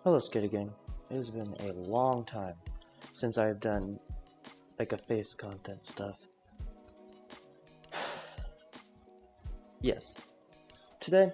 Hello, Skitty Gang. It has been a long time since I've done like a face content stuff. Yes. Today,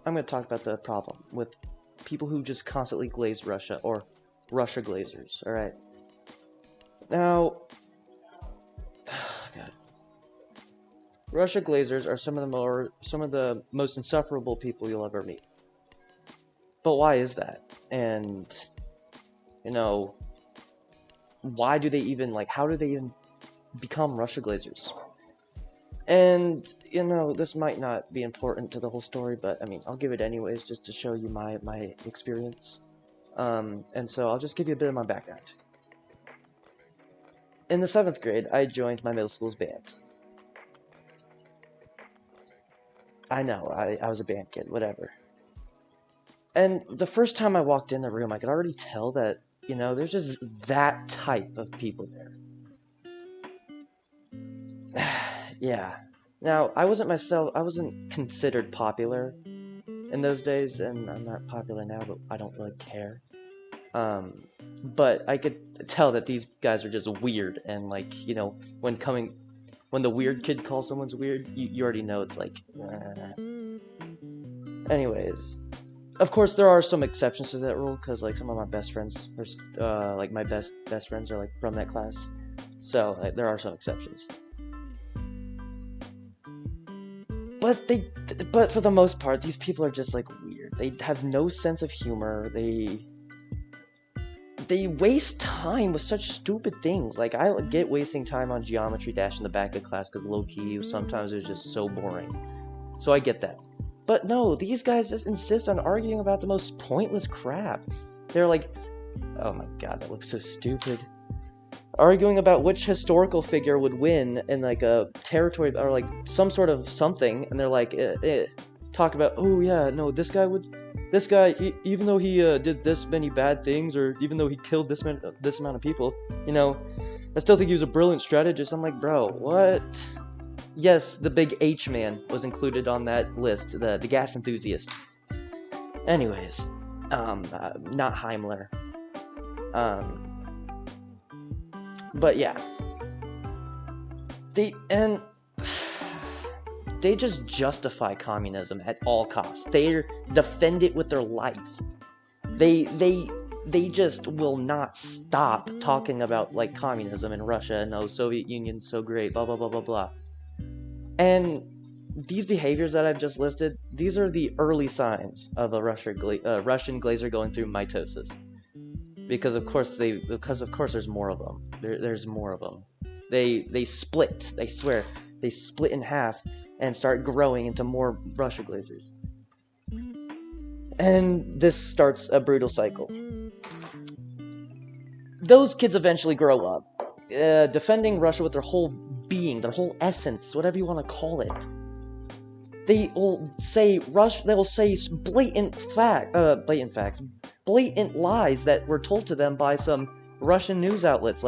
I'm going to talk about the problem with people who just constantly glaze Russia, or Russia Glazers, alright? Now, God. Russia Glazers are some of the most insufferable people you'll ever meet. But why is that? And, you know, why do they even, how do they even become Russia Glazers? And, you know, this might not be important to the whole story, but, I mean, I'll give it anyways, just to show you my experience. And so I'll just give you a bit of my background. In the 7th grade, I joined my middle school's band. I know, I was a band kid, whatever. And the first time I walked in the room, I could already tell that, you know, there's just that type of people there. Yeah. Now, I wasn't considered popular in those days, and I'm not popular now, but I don't really care. But I could tell that these guys are just weird, and you know, when the weird kid calls someone's weird, you already know it's like, Anyways. Of course, there are some exceptions to that rule, because, some of my best friends, my best friends are, from that class. So, there are some exceptions. But for the most part, these people are just, weird. They have no sense of humor. They waste time with such stupid things. I get wasting time on Geometry Dash in the back of class, because low-key, sometimes it was just so boring. So I get that. But no, these guys just insist on arguing about the most pointless crap. They're like, oh my god, that looks so stupid. Arguing about which historical figure would win in a territory or some sort of something, and they're talk about, oh yeah, no, this guy, even though he did this many bad things, or even though he killed this amount of people, you know, I still think he was a brilliant strategist. I'm like, bro, what? Yes, the big H man was included on that list, the gas enthusiast. Anyways, not Heimler. But yeah. They just justify communism at all costs. They defend it with their life. They just will not stop talking about communism in Russia and oh, Soviet Union's so great, blah blah blah blah blah. And these behaviors that I've just listed, these are the early signs of a Russian glazer going through mitosis. Because of course there's more of them. There's more of them. They split. They swear they split in half and start growing into more Russia glazers. And this starts a brutal cycle. Those kids eventually grow up, defending Russia with their whole being, their whole essence, whatever you want to call it. They will say blatant lies that were told to them by some Russian news outlets,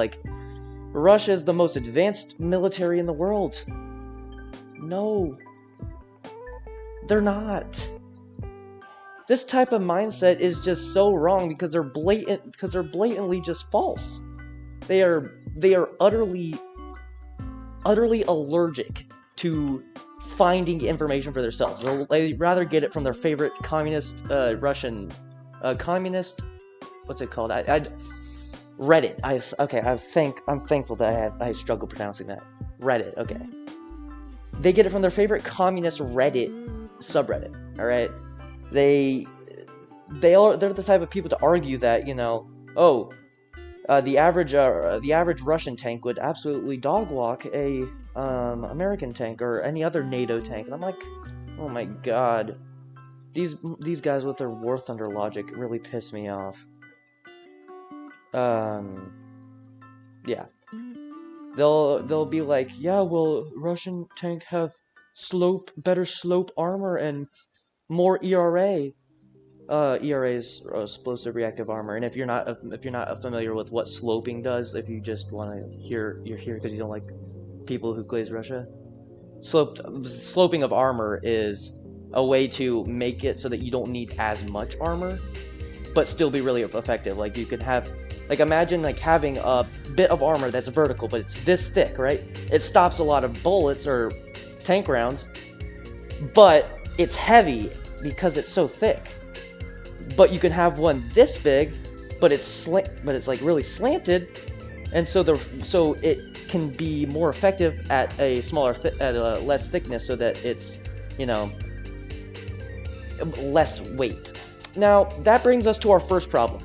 Russia is the most advanced military in the world. No, they're not. This type of mindset is just so wrong because they're blatantly just false. They are utterly allergic to finding information for themselves. They'd rather get it from their favorite communist Russian communist, what's it called? Reddit. I'm thankful that I struggle pronouncing that. Reddit. Okay. They get it from their favorite communist Reddit subreddit. All right. They're the type of people to argue that, you know, the average Russian tank would absolutely dog walk a American tank or any other NATO tank, and I'm like, oh my god, these guys with their War Thunder logic really piss me off. Yeah, they'll be like, yeah, well, Russian tank have better slope armor and more ERA. ERA is explosive reactive armor, and if you're not familiar with what sloping does, if you just want to you're here because you don't like people who glaze Russia, sloping of armor is a way to make it so that you don't need as much armor, but still be really effective. Like, you could have, like, imagine like having a bit of armor that's vertical, but it's this thick, right? It stops a lot of bullets or tank rounds, but it's heavy because it's so thick. But you can have one this big, but it's like really slanted, and so it can be more effective at a less thickness, so that it's, you know, less weight. Now, that brings us to our first problem.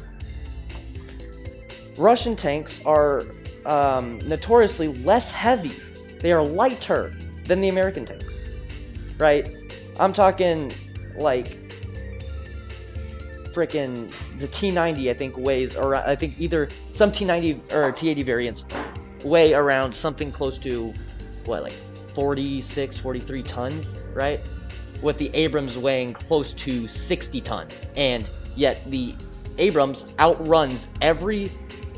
Russian tanks are notoriously less heavy. They are lighter than the American tanks, right? I'm talking like frickin' the T90, I think weighs around, I think either some T90 or T80 variants weigh around something close to, what, like 46, 43 tons, right? With the Abrams weighing close to 60 tons, and yet the Abrams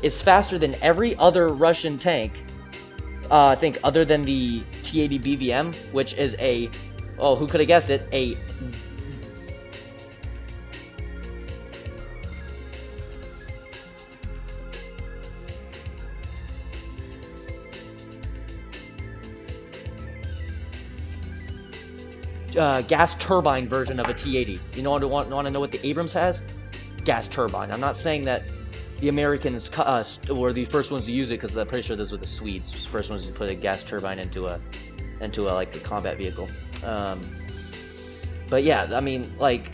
is faster than every other Russian tank, I think, other than the T80 BVM, which is who could have guessed it, a gas turbine version of a T80. You want to know what the Abrams has? Gas turbine. I'm not saying that the Americans were the first ones to use it, because I'm pretty sure those were the Swedes, first ones to put a gas turbine into a like a combat vehicle. But yeah, I mean, like,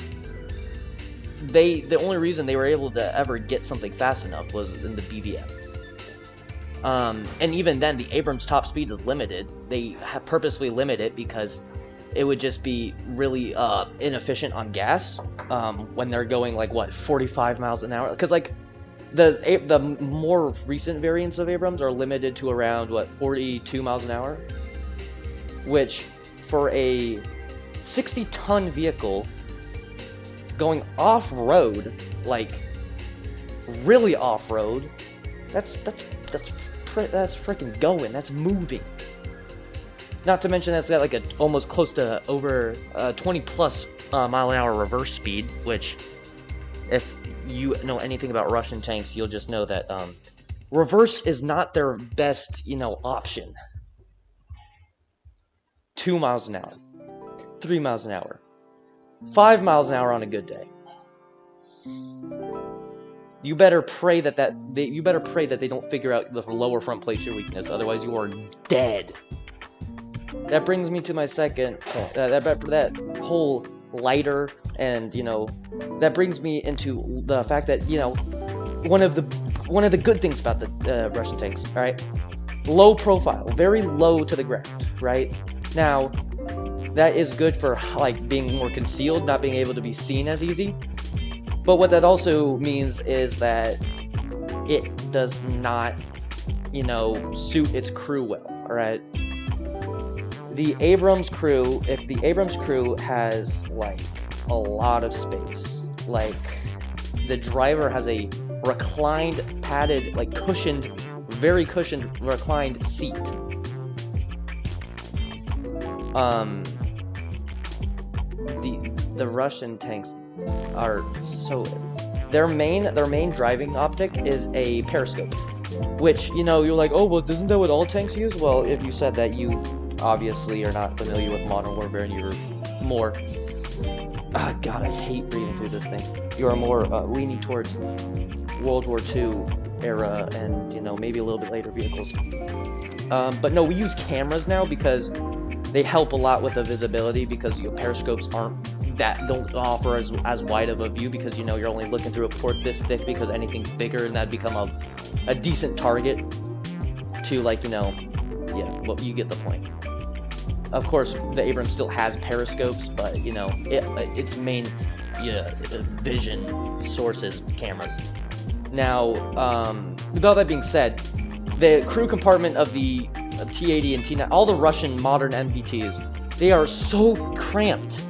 the only reason they were able to ever get something fast enough was in the BVM. And even then, the Abrams top speed is limited. They have purposely limit it because it would just be really inefficient on gas when they're going like, what, 45 miles an hour? Because like the more recent variants of Abrams are limited to around, what, 42 miles an hour, which for a 60-ton vehicle going off-road, like really off-road, that's freaking going, that's moving. Not to mention that's got like almost close to over 20 plus mile an hour reverse speed, which, if you know anything about Russian tanks, you'll just know that reverse is not their best, option. 2 miles an hour, 3 miles an hour, 5 miles an hour on a good day. You better pray that they don't figure out the lower front plate's your weakness, otherwise you are dead. That brings me to my second point. That whole lighter, and that brings me into the fact that one of the good things about the Russian tanks, right? Low profile, very low to the ground, right? Now, that is good for like being more concealed, not being able to be seen as easy. But what that also means is that it does not, suit its crew well, alright? The Abrams crew, if the Abrams crew has like a lot of space, like the driver has a reclined, padded, like cushioned, very cushioned, reclined seat. The Russian tanks are so, their main driving optic is a periscope, which you're like, oh well, isn't that what all tanks use? Well, if you said that, you obviously are not familiar with modern warfare, and you're more God, I hate reading through this thing. You are more leaning towards World War II era and maybe a little bit later vehicles. But no, we use cameras now because they help a lot with the visibility, because your periscopes don't offer as wide of a view, because you're only looking through a port this thick, because anything bigger and that'd become a decent target to, like, yeah, well, you get the point. Of course, the Abrams still has periscopes, but its main vision source is cameras. Now, with all that being said, the crew compartment of the T80 and T9, all the Russian modern MPTs, they are so cramped.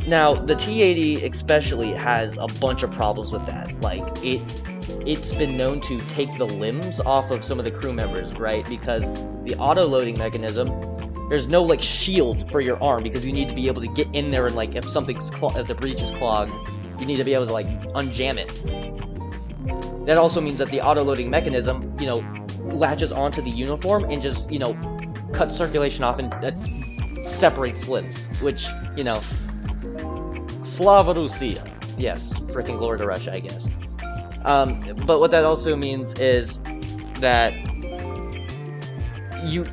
Now, the T80 especially has a bunch of problems with that. Like, it's been known to take the limbs off of some of the crew members, right? Because the auto-loading mechanism, there's no, like, shield for your arm, because you need to be able to get in there and, like, if the breach is clogged, You need to be able to, like, unjam it. That also means that the auto-loading mechanism, you know, latches onto the uniform and just, you know, cuts circulation off and separates limbs, which, you know, Slava Russia. Yes, freaking glory to Russia, I guess. But what that also means is that you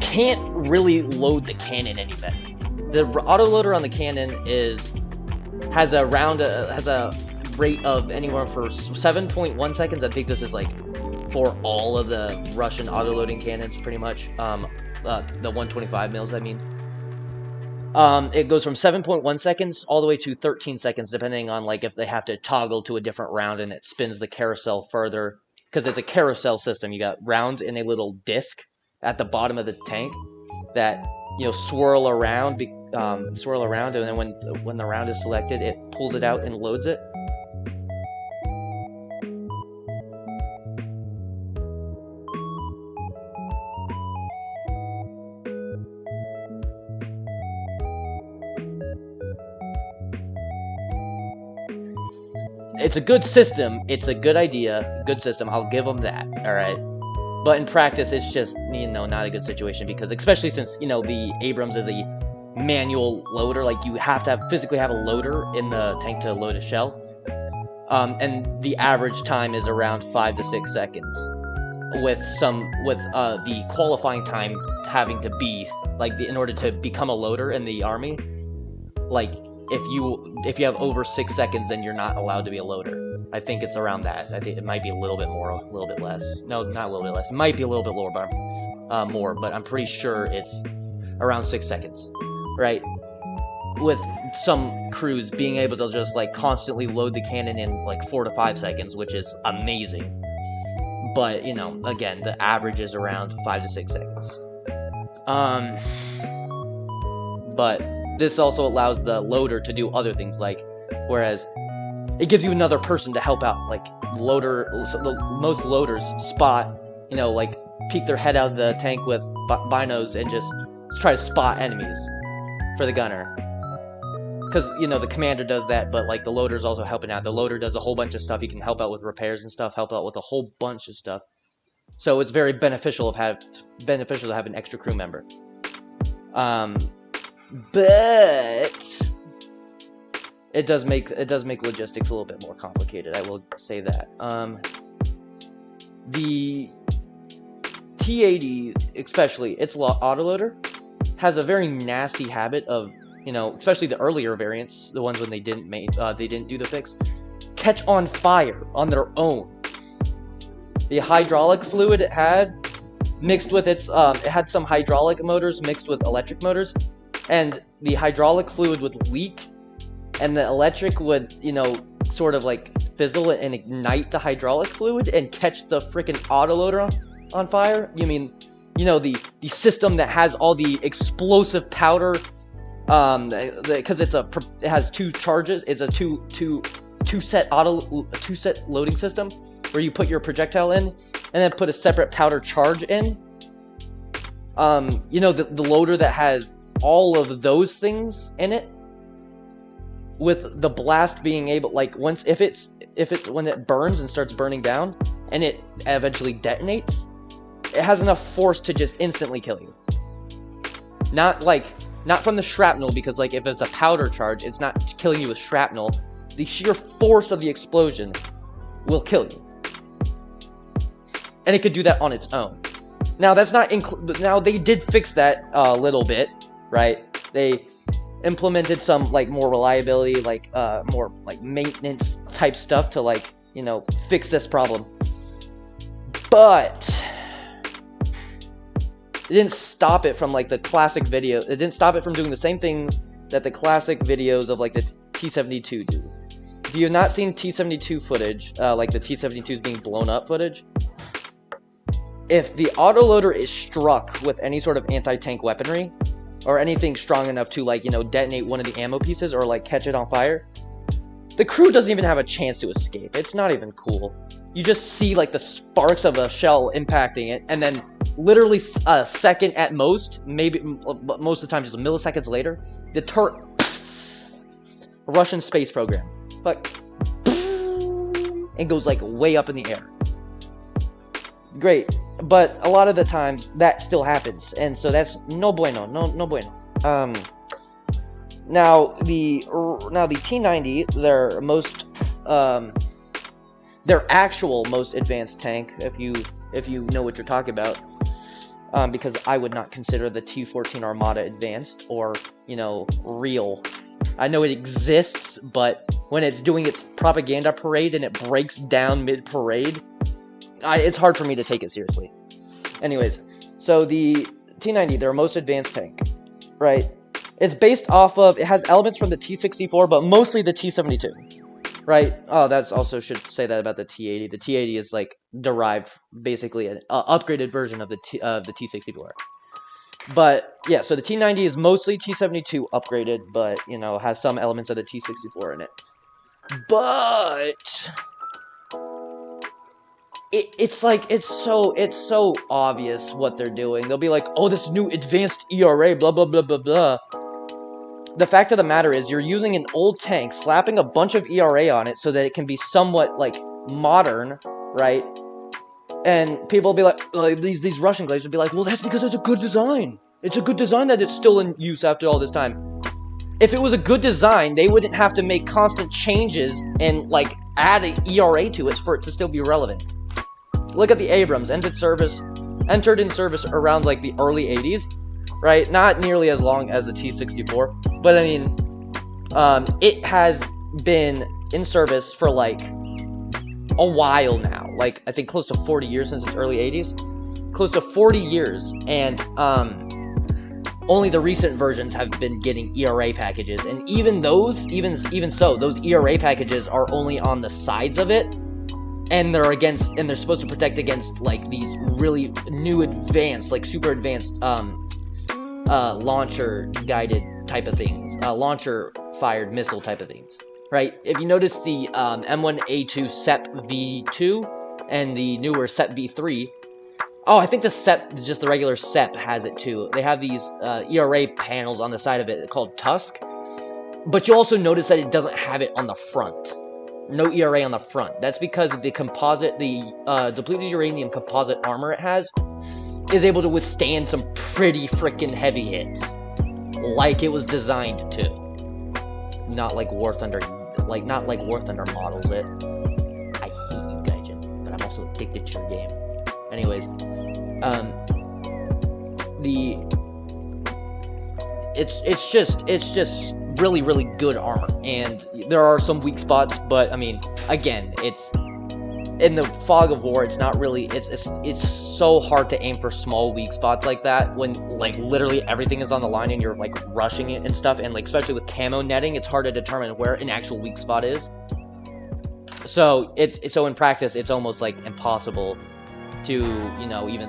can't really load the cannon any better. The autoloader on the cannon has a rate of anywhere for 7.1 seconds. I think this is like for all of the Russian autoloading cannons, pretty much. The 125 mils, I mean. It goes from 7.1 seconds all the way to 13 seconds, depending on like if they have to toggle to a different round and it spins the carousel further. Because it's a carousel system. You got rounds in a little disc at the bottom of the tank that, you know, swirl around, and then when the round is selected, it pulls it out and loads it. It's a good system. It's a good idea. Good system. I'll give them that. All right. But in practice, it's just, you know, not a good situation because, especially since, you know, the Abrams is a manual loader, like you have to physically have a loader in the tank to load a shell. And the average time is around 5 to 6 seconds, with the qualifying time having to be like in order to become a loader in the army, like if you have over 6 seconds, then you're not allowed to be a loader. I think it's around that. I think it might be a little bit more, a little bit less. No, not a little bit less. It might be a little bit lower, but more. But I'm pretty sure it's around 6 seconds, right? With some crews being able to just like constantly load the cannon in like 4 to 5 seconds, which is amazing. But you know, again, the average is around 5 to 6 seconds. But this also allows the loader to do other things, like, whereas it gives you another person to help out, like most loaders spot, you know, like peek their head out of the tank with binos and just try to spot enemies for the gunner. Because, you know, the commander does that, but like the loader's also helping out. The loader does a whole bunch of stuff. He can help out with repairs and stuff, help out with a whole bunch of stuff. So it's very beneficial to have an extra crew member. But it does make logistics a little bit more complicated. I will say that. The T-80, especially its autoloader, has a very nasty habit of, you know, especially the earlier variants, the ones when they didn't do the fix, catch on fire on their own. The hydraulic fluid it had mixed with its it had some hydraulic motors mixed with electric motors, and the hydraulic fluid would leak and the electric would, you know, sort of like fizzle and ignite the hydraulic fluid and catch the freaking autoloader on fire. You mean, you know, the system that has all the explosive powder, because it has two charges. It's a two set loading system where you put your projectile in and then put a separate powder charge in. You know, the loader that has all of those things in it, with the blast being able, like, once if it's when it burns and starts burning down and it eventually detonates, it has enough force to just instantly kill you. Not from the shrapnel, because like if it's a powder charge, it's not killing you with shrapnel. The sheer force of the explosion will kill you, and it could do that on its own. Now that's not now they did fix that a little bit, right? They implemented some like more reliability, like more like maintenance type stuff to, like, you know, fix this problem. But it didn't stop it from like the classic video. It didn't stop it from doing the same things that the classic videos of like the T-72 do. If you have not seen T-72 footage, like the T-72's being blown up footage, if the autoloader is struck with any sort of anti-tank weaponry, or anything strong enough to, like, you know, detonate one of the ammo pieces or like catch it on fire, the crew doesn't even have a chance to escape. It's not even cool. You just see like the sparks of a shell impacting it, and then literally a second at most, maybe most of the time just milliseconds later, the turret, Russian space program. like, and goes like way up in the air. Great, but a lot of the times that still happens, and so that's no bueno, no bueno. Now the T90, their actual most advanced tank, if you know what you're talking about, because I would not consider the T14 Armada advanced or, you know, real. I know it exists, but when it's doing its propaganda parade and it breaks down mid-parade, it's hard for me to take it seriously. Anyways, so the T90, their most advanced tank, right? It's based off of, it has elements from the T64, but mostly the T72. Right? Oh, that's also, should say that about the T80. The T80 is like derived, basically an upgraded version of the T64. But yeah, so the T90 is mostly T72 upgraded, but you know, has some elements of the T64 in it. But it's so obvious what they're doing. They'll be like, oh, this new advanced ERA, blah blah blah blah blah. The fact of the matter is, you're using an old tank, slapping a bunch of ERA on it so that it can be somewhat, like, modern, right? And people will be like, these Russian Glazers will be like, well, that's because it's a good design. It's a good design that it's still in use after all this time. If it was a good design, they wouldn't have to make constant changes and, like, add an ERA to it for it to still be relevant. Look at the Abrams, entered in service around, like, the early 80s. Right, not nearly as long as the T64, but I mean, it has been in service for like a while now. Like, I think close to 40 years since its early 80s, close to 40 years, and only the recent versions have been getting ERA packages, and even those, even so, those ERA packages are only on the sides of it, and they're supposed to protect against like these really new advanced, like super advanced launcher guided type of things, launcher fired missile type of things, right? If you notice the M1A2 SEP V2 and the newer SEP V3, oh, I think the SEP, just the regular SEP has it too. They have these ERA panels on the side of it called Tusk, but you also notice that it doesn't have it on the front. No ERA on the front. That's because the composite, the depleted uranium composite armor it has is able to withstand some pretty freaking heavy hits, like it was designed to. Not like War Thunder, not like War Thunder models it. I hate you, Gaijin, but I'm also addicted to your game. Anyways, it's just really good armor, and there are some weak spots, but I mean, again, it's in the fog of war. It's not really, it's so hard to aim for small weak spots like that when like literally everything is on the line and you're like rushing it and stuff, and like especially with camo netting, it's hard to determine where an actual weak spot is. So so in practice it's almost like impossible to, you know, even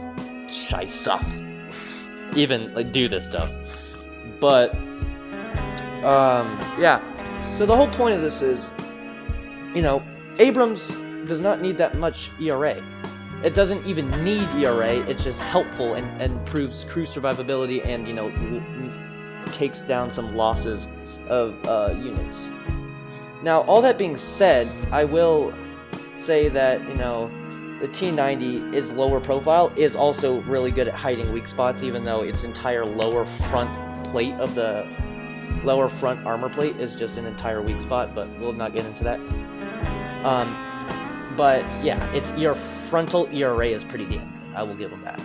even do this stuff. But yeah, so the whole point of this is, you know, Abrams does not need that much ERA. It doesn't even need ERA, it's just helpful and improves crew survivability and, you know, takes down some losses of units. Now, all that being said, I will say that, you know, the T90 is lower profile, is also really good at hiding weak spots, even though its entire lower front plate of the lower front armor plate is just an entire weak spot, but we'll not get into that. But yeah, its frontal ERA is pretty damn good. I will give them that.